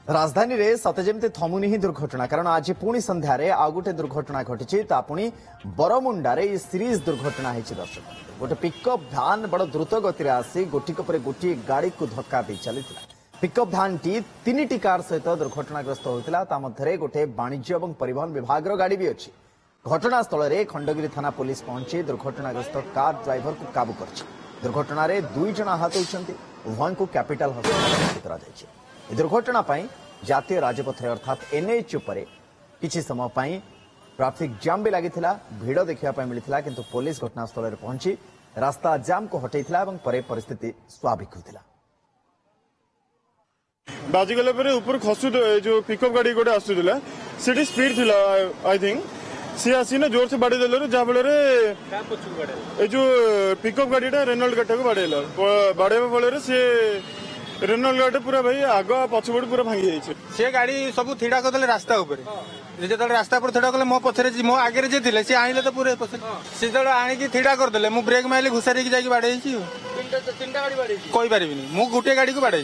राजधानी रे सतेजेमती थमुनी ही दुर्घटना कारण आज पुणी संध्यार आउ गोटे दुर्घटना घटी बरमुंडारे सीरीज दुर्घटना होती। दर्शक गोटे पिकअप भ्यान बड़ द्रुत गति आसी गोटिक पर गोटे गाड़ी को धक्का दे चली पिकअप भ्यान टी 3टी कार सहित दुर्घटनाग्रस्त होता गोटे वाणिज्य और परिवहन विभाग गाड़ी भी अच्छी। घटनास्थल में खंडगिरी थाना पुलिस पहुंची दुर्घटनाग्रस्त कार ड्राइवर को काबू कर दुर्घटना 2 जन आहत होती उभय को कैपिटल हस्पिटाल दुर्घटना जातीय राजपथ अर्थात एनएच किसी समय ट्रैफिक जाम भी लगी भिड़ देखा मिलता किंतु पुलिस घटनास्थल में पहुंची रास्ता जाम को हटेइथिला परिस्थिति स्वाभाविक होता। बाजीगला ऊपर खसु जो पिकअप गाड़ी गोटे आसूला सीटी स्पीड थिला आई थिंक सी आसीना जोर से बाड़ी देलु जहाँ जो पिकअप गाड़ीटा रेनल्ड गाड़ी को बाड़ेला बाड़ेबा फल से रेनल्ड गाड़ी पूरा भाई आग पछपट पूरा भांगी जाइए से गाड़ी सब थिड़ा करदे रास्ता ऊपर जो रास्ता पर थिड़ा कले मो पछरे मो आगे जे थिले से आइले तो पूरे पछरे से जो आनिकी थिड़ा करदे मु ब्रेक माइले घुसारी जाके बाड़े कोई पारिबिनी मु गुटे गाड़ी को बाड़े।